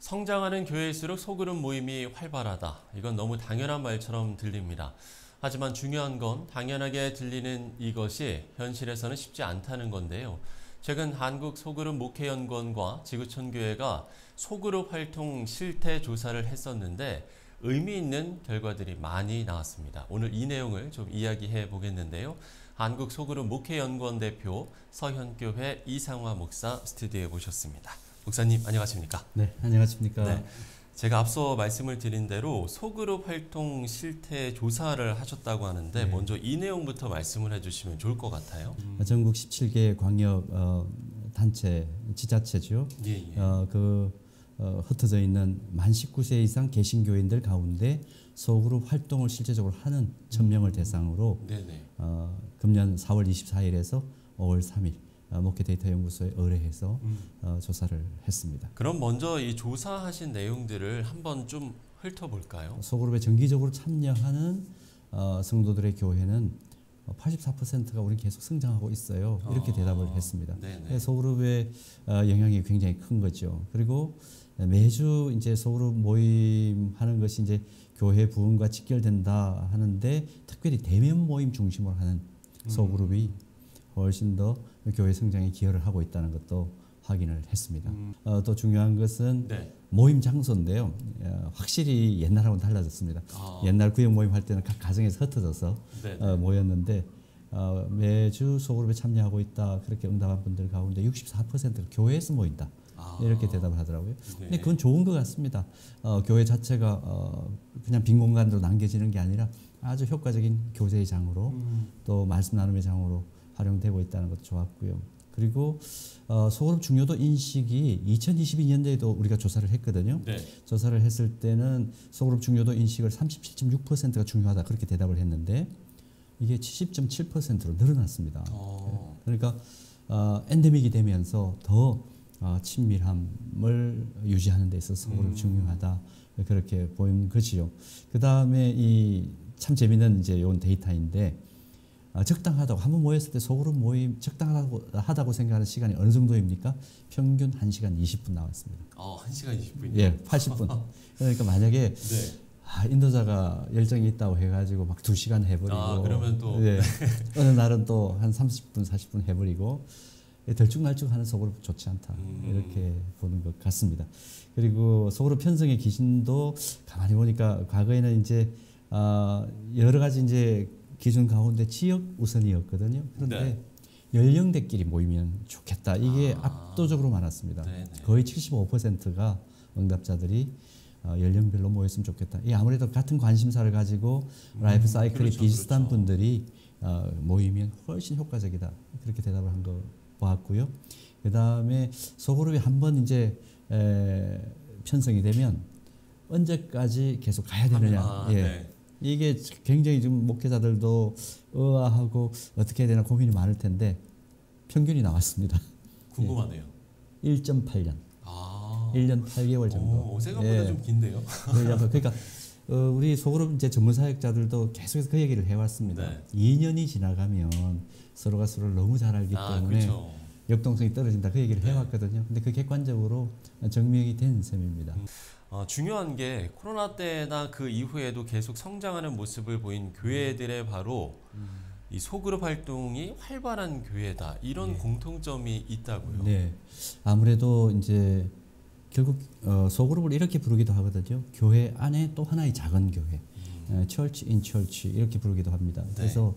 성장하는 교회일수록 소그룹 모임이 활발하다. 이건 너무 당연한 말처럼 들립니다. 하지만 중요한 건 당연하게 들리는 이것이 현실에서는 쉽지 않다는 건데요. 최근 한국 소그룹 목회연구원과 지구촌교회가 소그룹 활동 실태 조사를 했었는데 의미 있는 결과들이 많이 나왔습니다. 오늘 이 내용을 좀 이야기해 보겠는데요. 한국 소그룹 목회연구원 대표 서현교회 이상화 목사 스튜디오에 모셨습니다. 목사님 안녕하십니까? 네, 안녕하십니까? 네, 제가 앞서 말씀을 드린 대로 소그룹 활동 실태 조사를 하셨다고 하는데 먼저 이 내용부터 말씀을 해주시면 좋을 것 같아요. 전국 17개 광역 단체, 지자체죠. 흩어져 있는 만 19세 이상 개신교인들 가운데 소그룹 활동을 실제적으로 하는 1000명을 대상으로 금년 4월 24일에서 5월 3일 목회 데이터 연구소에 의뢰해서 조사를 했습니다. 그럼 먼저 이 조사하신 내용들을 한번 좀 훑어볼까요? 소그룹에 정기적으로 참여하는 성도들의 교회는 84%가 우리 계속 성장하고 있어요. 이렇게 대답을 했습니다. 소그룹의 영향이 굉장히 큰 거죠. 그리고 매주 이제 소그룹 모임하는 것이 이제 교회 부흥과 직결된다 하는데 특별히 대면 모임 중심으로 하는 소그룹이 훨씬 더 교회 성장에 기여를 하고 있다는 것도 확인을 했습니다. 또 중요한 것은 모임 장소인데요. 확실히 옛날하고는 달라졌습니다. 옛날 구역 모임 할 때는 각 가정에서 흩어져서 모였는데 매주 소그룹에 참여하고 있다 그렇게 응답한 분들 가운데 64%가 교회에서 모인다. 이렇게 대답을 하더라고요. 근데 그건 좋은 것 같습니다. 교회 자체가 그냥 빈 공간으로 남겨지는 게 아니라 아주 효과적인 교제의 장으로 또 말씀 나눔의 장으로 활용되고 있다는 것도 좋았고요. 그리고 소그룹 중요도 인식이 2022년도에도 우리가 조사를 했거든요. 조사를 했을 때는 소그룹 중요도 인식을 37.6%가 중요하다 그렇게 대답을 했는데 이게 70.7%로 늘어났습니다. 그러니까 엔데믹이 되면서 더 친밀함을 유지하는 데 있어서 소그룹이 중요하다 그렇게 보인 것이요. 그 다음에 이 참 재미있는 이제 요 데이터인데. 적당하다고 한번 모였을 때 소그룹 모임 적당하다고 생각하는 시간이 어느 정도입니까? 평균 1시간 20분 나왔습니다. 1시간 20분이요? 예, 80분. 그러니까 만약에 인도자가 열정이 있다고 해가지고 막 2시간 해버리고 그러면 또 어느 날은 또 한 30분, 40분 해버리고 들쭉날쭉하는 소그룹 좋지 않다 이렇게 보는 것 같습니다. 그리고 소그룹 편성의 기준도 가만히 보니까 과거에는 이제 여러 가지 이제 기준 가운데 지역 우선이었거든요. 그런데 연령대끼리 모이면 좋겠다. 이게 압도적으로 많았습니다. 거의 75%가 응답자들이 연령별로 모였으면 좋겠다. 이 아무래도 같은 관심사를 가지고 라이프 사이클이 비슷한 분들이 모이면 훨씬 효과적이다. 그렇게 대답을 한 거 보았고요. 그 다음에 소그룹이 한번 이제 편성이 되면 언제까지 계속 가야 되느냐. 이게 굉장히 지금 목회자들도 의아하고 어떻게 해야 되나 고민이 많을 텐데 평균이 나왔습니다. 궁금하네요. 1.8년. 1년 8개월 정도. 생각보다 좀 긴데요. 그러니까 우리 소그룹 이제 전문 사역자들도 계속해서 그 얘기를 해왔습니다. 2년이 지나가면 서로가 서로를 너무 잘 알기 때문에 역동성이 떨어진다 그 얘기를 해왔거든요. 근데 그 객관적으로 증명이 된 셈입니다. 중요한 게 코로나 때나 그 이후에도 계속 성장하는 모습을 보인 교회들의 바로 이 소그룹 활동이 활발한 교회다 이런 공통점이 있다고요. 네, 아무래도 이제 결국 소그룹을 이렇게 부르기도 하거든요. 교회 안에 또 하나의 작은 교회, Church in Church 이렇게 부르기도 합니다. 그래서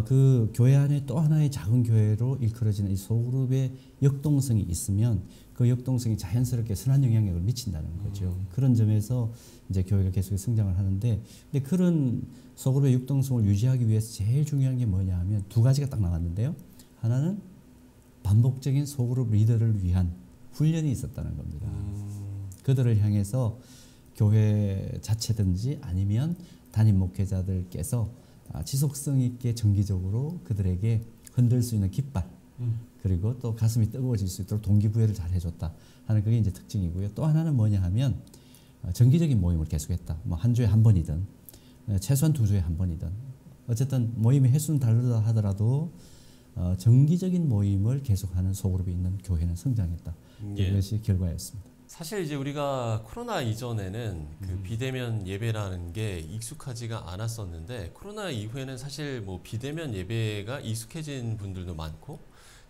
그 교회 안에 또 하나의 작은 교회로 일컬어지는 이 소그룹의 역동성이 있으면 그 역동성이 자연스럽게 선한 영향력을 미친다는 거죠. 그런 점에서 이제 교회가 계속 성장을 하는데, 근데 그런 소그룹의 역동성을 유지하기 위해서 제일 중요한 게 뭐냐 하면 두 가지가 딱 나왔는데요. 하나는 반복적인 소그룹 리더를 위한 훈련이 있었다는 겁니다. 그들을 향해서 교회 자체든지 아니면 담임 목회자들께서 지속성 있게 정기적으로 그들에게 흔들 수 있는 깃발 그리고 또 가슴이 뜨거워질 수 있도록 동기부여를 잘 해줬다 하는 그게 이제 특징이고요. 또 하나는 뭐냐 하면 정기적인 모임을 계속했다. 뭐 한 주에 한 번이든 최소한 2주에 한 번이든 어쨌든 모임의 횟수는 다르다 하더라도 정기적인 모임을 계속하는 소그룹이 있는 교회는 성장했다. 이것이 결과였습니다. 사실 이제 우리가 코로나 이전에는 그 비대면 예배라는 게 익숙하지가 않았었는데 코로나 이후에는 사실 뭐 비대면 예배가 익숙해진 분들도 많고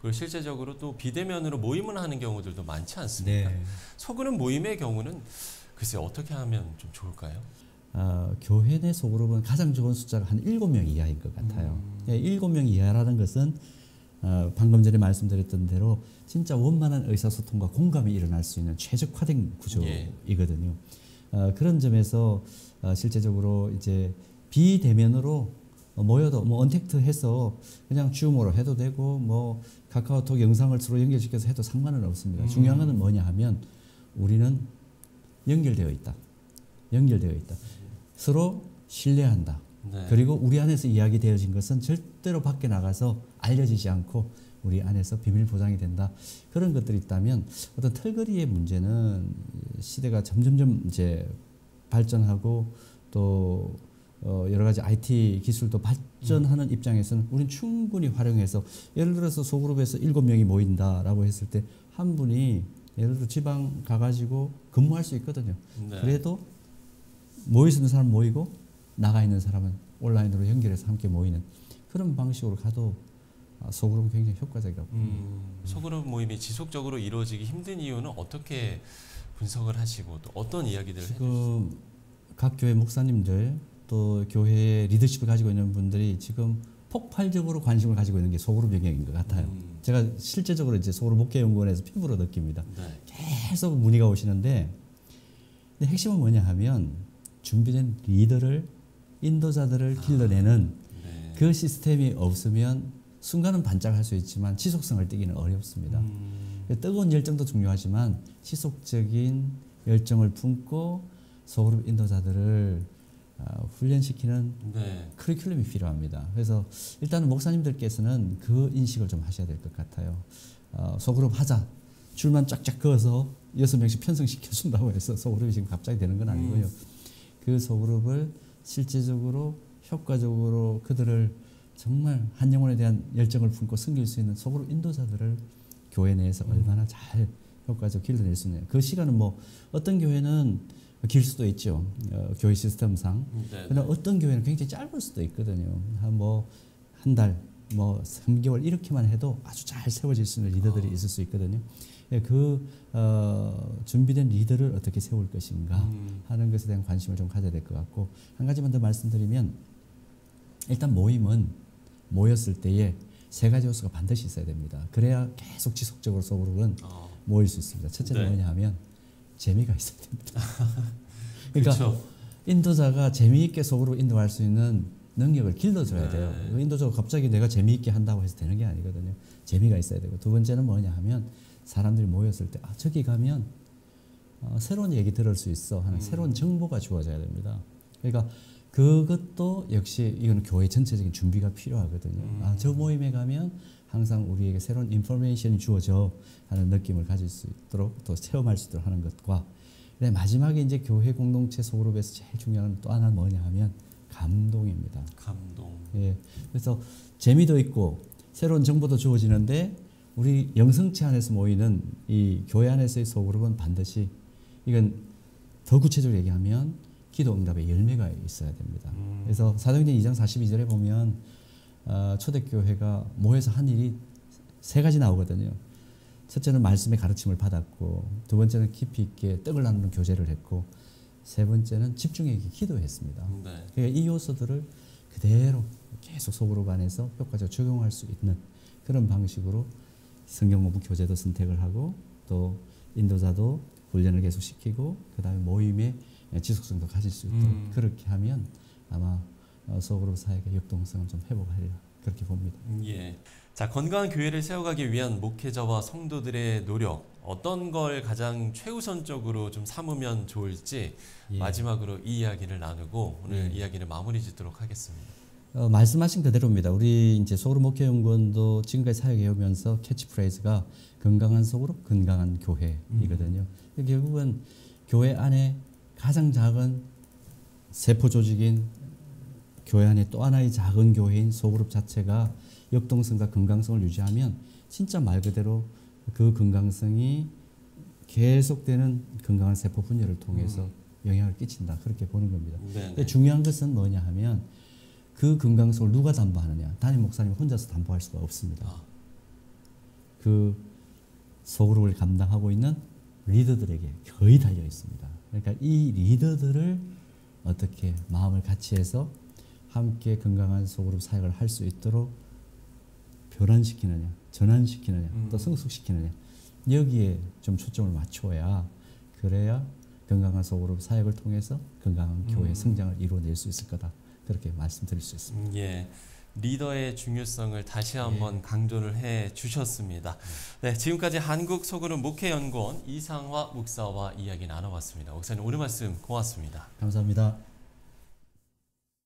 그리고 실제적으로 또 비대면으로 모임을 하는 경우들도 많지 않습니까? 네. 소그룹 모임의 경우는 글쎄 어떻게 하면 좀 좋을까요? 교회 내 소그룹은 가장 좋은 숫자가 한 7명 이하인 것 같아요. 7명 이하라는 것은 방금 전에 말씀드렸던 대로 진짜 원만한 의사소통과 공감이 일어날 수 있는 최적화된 구조이거든요. 그런 점에서 실제적으로 이제 비대면으로 모여도 뭐 언택트해서 그냥 줌으로 해도 되고 뭐 카카오톡 영상을 서로 연결시켜서 해도 상관은 없습니다. 중요한 것은 뭐냐 하면 우리는 연결되어 있다. 서로 신뢰한다. 네. 그리고 우리 안에서 이야기되어진 것은 절대로 밖에 나가서 알려지지 않고 우리 안에서 비밀 보장이 된다. 그런 것들이 있다면 어떤 털거리의 문제는 시대가 점점점 이제 발전하고 또 여러 가지 IT 기술도 발전하는 입장에서는 우리는 충분히 활용해서 예를 들어서 소그룹에서 7명이 모인다라고 했을 때 한 분이 예를 들어 지방 가가지고 근무할 수 있거든요. 네. 그래도 모여 있는 사람 모이고 나가 있는 사람은 온라인으로 연결해서 함께 모이는 그런 방식으로 가도 소그룹은 굉장히 효과적이라고 봅니다. 소그룹 모임이 지속적으로 이루어지기 힘든 이유는 어떻게 분석을 하시고 또 어떤 이야기들을 지금 각 교회 목사님들 또 교회의 리더십을 가지고 있는 분들이 지금 폭발적으로 관심을 가지고 있는 게 소그룹 영역인 것 같아요. 제가 실제적으로 이제 소그룹 목회연구원에서 피부로 느낍니다. 네. 계속 문의가 오시는데 근데 핵심은 뭐냐 하면 준비된 리더를 인도자들을 길러내는 네. 그 시스템이 없으면 순간은 반짝할 수 있지만 지속성을 띠기는 어렵습니다. 뜨거운 열정도 중요하지만 지속적인 열정을 품고 소그룹 인도자들을 훈련시키는 네. 커리큘럼이 필요합니다. 그래서 일단은 목사님들께서는 그 인식을 좀 하셔야 될 것 같아요. 소그룹 하자. 줄만 쫙쫙 그어서 6명씩 편성시켜준다고 해서 소그룹이 지금 갑자기 되는 건 아니고요. 그 소그룹을 실제적으로 효과적으로 그들을 정말 한 영혼에 대한 열정을 품고 섬길 수 있는 소그룹 인도자들을 교회 내에서 얼마나 잘 효과적으로 길러낼 수 있느냐. 그 시간은 뭐 어떤 교회는 길 수도 있죠. 교회 시스템상. 그러나 어떤 교회는 굉장히 짧을 수도 있거든요. 한 달, 3개월 이렇게만 해도 아주 잘 세워질 수 있는 리더들이 있을 수 있거든요. 준비된 리더를 어떻게 세울 것인가 하는 것에 대한 관심을 좀 가져야 될 것 같고 한 가지만 더 말씀드리면 일단 모임은 모였을 때에 3가지 요소가 반드시 있어야 됩니다. 그래야 계속 지속적으로 소그룹은 모일 수 있습니다. 첫째는 뭐냐 하면 재미가 있어야 됩니다. 그러니까 그렇죠. 인도자가 재미있게 소그룹 인도할 수 있는 능력을 길러줘야 돼요. 인도자가 갑자기 내가 재미있게 한다고 해서 되는 게 아니거든요. 재미가 있어야 되고 두 번째는 뭐냐 하면 사람들이 모였을 때 저기 가면 새로운 얘기 들을 수 있어 하는 새로운 정보가 주어져야 됩니다. 그러니까 그것도 역시 이거는 교회 전체적인 준비가 필요하거든요. 저 모임에 가면 항상 우리에게 새로운 인포메이션이 주어져 하는 느낌을 가질 수 있도록 또 체험할 수 있도록 하는 것과 마지막에 이제 교회 공동체 소그룹에서 제일 중요한 또 하나는 뭐냐 하면 감동입니다. 감동. 예. 그래서 재미도 있고 새로운 정보도 주어지는데 우리 영성체 안에서 모이는 이 교회 안에서의 소그룹은 반드시 이건 더 구체적으로 얘기하면 기도 응답의 열매가 있어야 됩니다. 그래서 사도행전 2장 42절에 보면 초대교회가 모여서 한 일이 3가지 나오거든요. 첫째는 말씀의 가르침을 받았고 두 번째는 깊이 있게 떡을 나누는 교제를 했고 세 번째는 집중해 기도했습니다. 네. 그러니까 이 요소들을 그대로 계속 소그룹 안에서 효과적으로 적용할 수 있는 그런 방식으로 성경 공부 교재도 선택을 하고 또 인도자도 훈련을 계속 시키고 그다음에 모임의 지속성도 가질 수 있도록 그렇게 하면 아마 소그룹 사역의 역동성을 좀 회복하리라 그렇게 봅니다. 예. 자, 건강한 교회를 세워가기 위한 목회자와 성도들의 노력 어떤 걸 가장 최우선적으로 좀 삼으면 좋을지 마지막으로 이 이야기를 나누고 오늘 이야기를 마무리 짓도록 하겠습니다. 말씀하신 그대로입니다. 우리 이제 소그룹 목회연구원도 지금까지 사역해 오면서 캐치프레이즈가 건강한 소그룹, 건강한 교회이거든요. 결국은 교회 안에 가장 작은 세포 조직인 교회 안에 또 하나의 작은 교회인 소그룹 자체가 역동성과 건강성을 유지하면 진짜 말 그대로 그 건강성이 계속되는 건강한 세포 분열을 통해서 영향을 끼친다. 그렇게 보는 겁니다. 근데 중요한 것은 뭐냐 하면 그 건강성을 누가 담보하느냐. 담임 목사님 혼자서 담보할 수가 없습니다. 그 소그룹을 감당하고 있는 리더들에게 거의 달려 있습니다. 그러니까 이 리더들을 어떻게 마음을 같이 해서 함께 건강한 소그룹 사역을 할 수 있도록 변환시키느냐, 전환시키느냐, 또 성숙시키느냐, 여기에 좀 초점을 맞춰야 그래야 건강한 소그룹 사역을 통해서 건강한 교회 성장을 이루어낼 수 있을 거다. 그렇게 말씀드릴 수 있습니다. 예. 리더의 중요성을 다시 한번 강조를 해 주셨습니다. 네, 지금까지 한국소그룹 목회연구원 이상화 목사와 이야기 나눠봤습니다. 목사님 오늘 말씀 고맙습니다. 감사합니다.